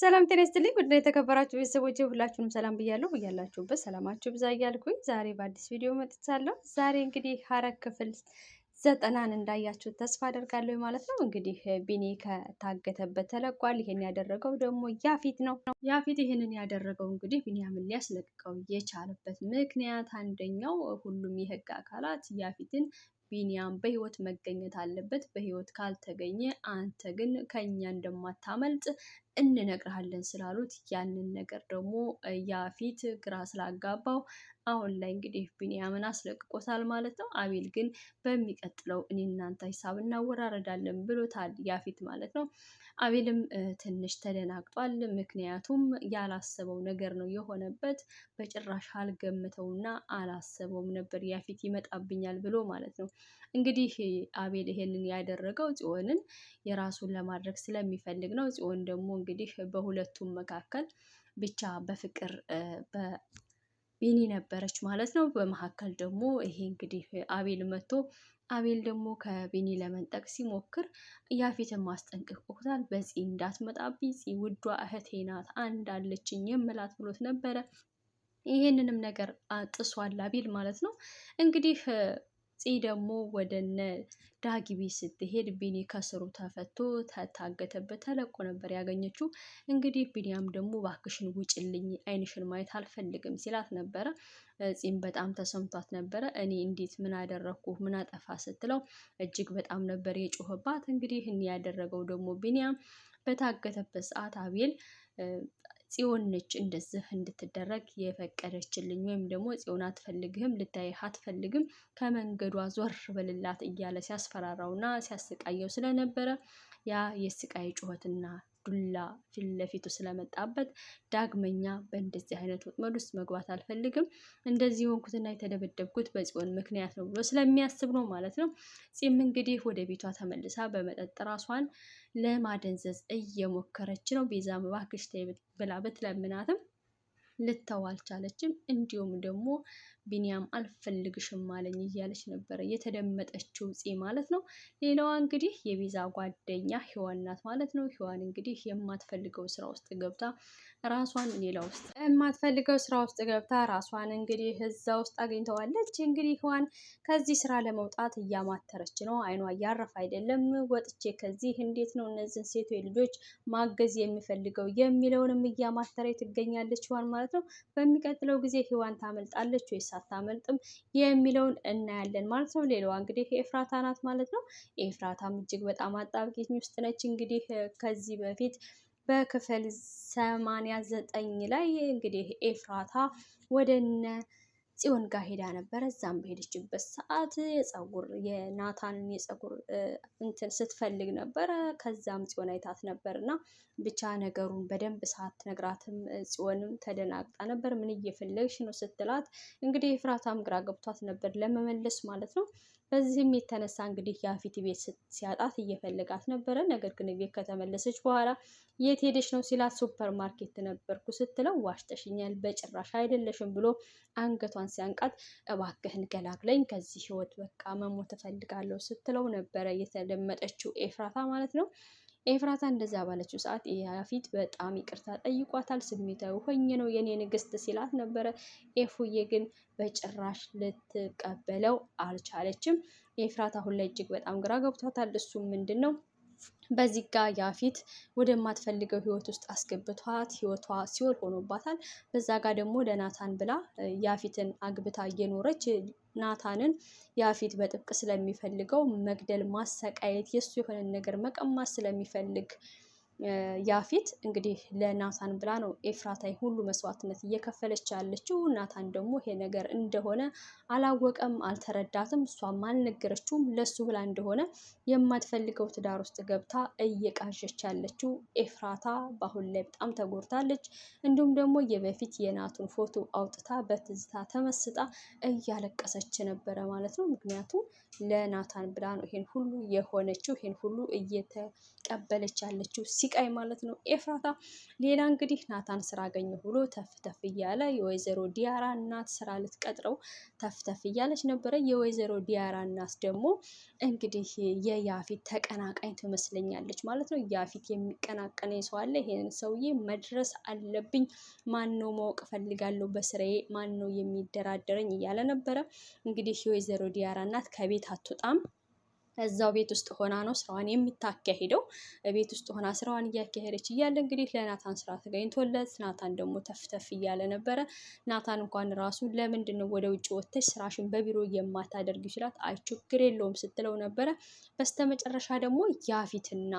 ሰላም ጤና ይስጥልኝ ውድ የተከበራችሁ ቤተሰቦቼ ሁላችሁንም ሰላም ብያለሁ። ብያላችሁበት ሰላማችሁ ብዛ እያልኩኝ ዛሬ በአዲስ ቪዲዮ መጥቻለሁ። ዛሬ እንግዲህ ሐረግ ክፍል 90ን እንዳያችሁት ተስፋ አደርጋለሁ ማለት ነው። እንግዲህ ቢኒ ከታገተበት ተለቋል። ይሄን ያደረገው ደግሞ ያፌት ነው። ያፌት ይሄንን ያደረገው እንግዲህ ቢኒያምን ሊያስለቅቀው የቻለበት ምክንያት አንደኛው ሁሉም የህግ አካላት ያፌትን ቢኒያም በህይወት መገኘት አለበት፣ በህይወት ካልተገኘ አንተ ግን ከኛ እንደማታመልጥ እንነግርሃለን ስላሉት ያንን ነገር ደግሞ ያፌት ግራ ስላጋባው አሁን ላይ እንግዲህ ቢኒያምን አስለቅቆታል ማለት ነው። አቤል ግን በሚቀጥለው እኔ እናንተ ሂሳብ እናወራረዳለን ብሎታል ያፌት ማለት ነው። አቤልም ትንሽ ተደናግጧል። ምክንያቱም ያላሰበው ነገር ነው የሆነበት። በጭራሽ አልገምተውና አላሰበውም ነበር ያፌት ይመጣብኛል ብሎ ማለት ነው። እንግዲህ አቤል ይሄንን ያደረገው ጽዮንን የራሱን ለማድረግ ስለሚፈልግ ነው። ጽዮን ደግሞ እንግዲህ በሁለቱም መካከል ብቻ በፍቅር በቢኒ ነበረች ማለት ነው። በመካከል ደግሞ ይሄ እንግዲህ አቤል መጥቶ አቤል ደግሞ ከቢኒ ለመንጠቅ ሲሞክር ያፌትን ማስጠንቀቆታል። በዚህ እንዳትመጣብኝ ፂ ውዷ እህቴ ናት፣ አንድ አለችኝ የምላት ብሎት ነበረ። ይሄንንም ነገር ጥሷል አቤል ማለት ነው። እንግዲህ ፂ ደግሞ ወደነ ዳጊ ቤት ስትሄድ ቢኒ ከስሩ ተፈቶ ተታገተበት ተለቆ ነበር ያገኘችው። እንግዲህ ቢኒያም ደግሞ እባክሽን ውጭልኝ አይንሽን ማየት አልፈልግም ሲላት ነበረ። ፂም በጣም ተሰምቷት ነበረ። እኔ እንዴት ምን አደረግኩ ምን አጠፋ ስትለው እጅግ በጣም ነበር የጮህባት። እንግዲህ ያደረገው ደግሞ ቢኒያም በታገተበት ሰዓት አቤል ጽዮን ነች እንደዚህ እንድትደረግ የፈቀደችልኝ፣ ወይም ደግሞ ጽዮን አትፈልግህም፣ ልታይህ አትፈልግም፣ ከመንገዷ ዞር በልላት እያለ ሲያስፈራራውና ሲያስቃየው ስለነበረ ያ የስቃይ ጩኸትና ዱላ ፊት ለፊቱ ስለመጣበት ዳግመኛ በእንደዚህ አይነት ወጥመድ ውስጥ መግባት አልፈልግም፣ እንደዚህ ሆንኩትና የተደበደብኩት በጽዮን ምክንያት ነው ብሎ ስለሚያስብ ነው ማለት ነው። ፂም እንግዲህ ወደ ቤቷ ተመልሳ በመጠጥ ራሷን ለማደንዘዝ እየሞከረች ነው። ቤዛ እባክሽ ተይ ብላ ብትለምናትም ልተው አልቻለችም። እንዲሁም ደግሞ ቢኒያም አልፈልግሽም አለኝ እያለች ነበረ የተደመጠችው ፂ ማለት ነው። ሌላዋ እንግዲህ የቤዛ ጓደኛ ሔዋን ናት ማለት ነው። ሔዋን እንግዲህ የማትፈልገው ስራ ውስጥ ገብታ ራሷን ራሷን እንግዲህ እዛ ውስጥ አግኝተዋለች። እንግዲህ ሔዋን ከዚህ ስራ ለመውጣት እያማተረች ነው። አይኗ እያረፈ አይደለም። ወጥቼ ከዚህ እንዴት ነው እነዚህን ሴቶች ልጆች ማገዝ የሚፈልገው የሚለውንም እያማተረ ትገኛለች ሔዋን ማለት ነው። በሚቀጥለው ጊዜ ሔዋን ታመልጣለች ወይስ አታመልጥም የሚለውን እናያለን ማለት ነው። ሌላዋ እንግዲህ ኤፍራታ ናት ማለት ነው። ኤፍራታም እጅግ በጣም አጣብቂኝ ውስጥ ነች። እንግዲህ ከዚህ በፊት በክፍል 89 ላይ እንግዲህ ኤፍራታ ወደነ ጽዮን ጋር ሄዳ ነበረ። እዛም በሄደችበት ሰዓት የናታንን የፀጉር እንትን ስትፈልግ ነበረ። ከዛም ጽዮን አይታት ነበር እና ብቻ ነገሩን በደንብ ሳትነግራትም ጽዮንም ተደናግጣ ነበር። ምን እየፈለግሽ ነው ስትላት እንግዲህ ኤፍራታም ግራ ገብቷት ነበር ለመመለስ ማለት ነው። በዚህም የተነሳ እንግዲህ ያፌት ቤት ሲያጣት እየፈለጋት ነበረ። ነገር ግን ቤት ከተመለሰች በኋላ የት ሄደች ነው ሲላት ሱፐር ማርኬት ነበርኩ ስትለው ዋሽተሽኛል፣ በጭራሽ አይደለሽም ብሎ አንገቷን ሲያንቃት እባክህን ገላግለኝ ከዚህ ህይወት በቃ መሞት እፈልጋለሁ ስትለው ነበረ የተደመጠችው ኤፍራታ ማለት ነው። ኤፍራታ እንደዛ ባለችው ሰዓት ያፌት በጣም ይቅርታ ጠይቋታል። ስሜታዊ ሆኜ ነው የኔ ንግስት ሲላት ነበረ። ኤፉዬ ግን በጭራሽ ልትቀበለው አልቻለችም። ኤፍራታ አሁን ላይ እጅግ በጣም ግራ ገብቷታል። እሱም ምንድን ነው በዚህ ጋር ያፌት ወደማትፈልገው ህይወት ውስጥ አስገብቷት ህይወቷ ሲኦል ሆኖባታል። በዛ ጋር ደግሞ ለናታን ብላ ያፌትን አግብታ እየኖረች ናታንን ያፌት በጥብቅ ስለሚፈልገው መግደል፣ ማሰቃየት፣ የሱ የሆነ ነገር መቀማት ስለሚፈልግ ያፌት እንግዲህ ለናታን ብላ ነው ኤፍራታ ሁሉ መስዋዕትነት እየከፈለች ያለችው። ናታን ደግሞ ይሄ ነገር እንደሆነ አላወቀም፣ አልተረዳትም፣ እሷም አልነገረችውም። ለሱ ብላ እንደሆነ የማትፈልገው ትዳር ውስጥ ገብታ እየቃዠች ያለችው ኤፍራታ በአሁን ላይ በጣም ተጎድታለች። እንዲሁም ደግሞ የበፊት የናቱን ፎቶ አውጥታ በትዝታ ተመስጣ እያለቀሰች ነበረ ማለት ነው። ምክንያቱም ለናታን ብላ ነው ይሄን ሁሉ የሆነችው፣ ይሄን ሁሉ እየተቀበለች ያለችው ሲቃይ ማለት ነው ኤፍራታ። ሌላ እንግዲህ ናታን ስራ አገኘሁ ብሎ ተፍ ተፍ እያለ የወይዘሮ ዲያራ እናት ስራ ልትቀጥረው ተፍ ተፍ እያለች ነበረ። የወይዘሮ ዲያራ እናት ደግሞ እንግዲህ የያፊት ተቀናቃኝ ትመስለኛለች ማለት ነው። ያፊት የሚቀናቀነኝ ሰው አለ፣ ይሄን ሰውዬ መድረስ አለብኝ፣ ማን ነው ማወቅ ፈልጋለሁ፣ በስራዬ ማን ነው የሚደራደረኝ እያለ ነበረ። እንግዲህ የወይዘሮ ዲያራ እናት ከቤት አትወጣም፣ እዛው ቤት ውስጥ ሆና ነው ስራዋን የምታካሂደው። ቤት ውስጥ ሆና ስራዋን እያካሄደች እያለ እንግዲህ ለናታን ስራ ተገኝቶለት ናታን ደግሞ ተፍተፍ እያለ ነበረ። ናታን እንኳን ራሱ ለምንድን ነው ወደ ውጭ ወጥተሽ ስራሽን በቢሮ የማታደርግ ይችላል፣ አይ ችግር የለውም ስትለው ነበረ። በስተመጨረሻ ደግሞ ያፊትና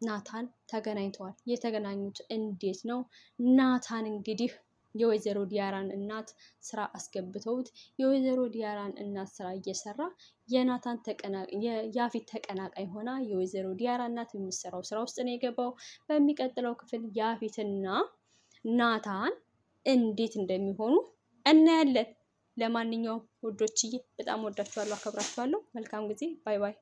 ናታን ተገናኝተዋል። የተገናኙት እንዴት ነው? ናታን እንግዲህ የወይዘሮ ዲያራን እናት ስራ አስገብተውት የወይዘሮ ዲያራን እናት ስራ እየሰራ የናታን የያፊት ተቀናቃኝ ሆና የወይዘሮ ዲያራ እናት የሚሰራው ስራ ውስጥ ነው የገባው። በሚቀጥለው ክፍል ያፊትና ናታን እንዴት እንደሚሆኑ እናያለን። ለማንኛውም ውዶችዬ በጣም ወዳችኋለሁ፣ አከብራችኋለሁ። መልካም ጊዜ። ባይ ባይ።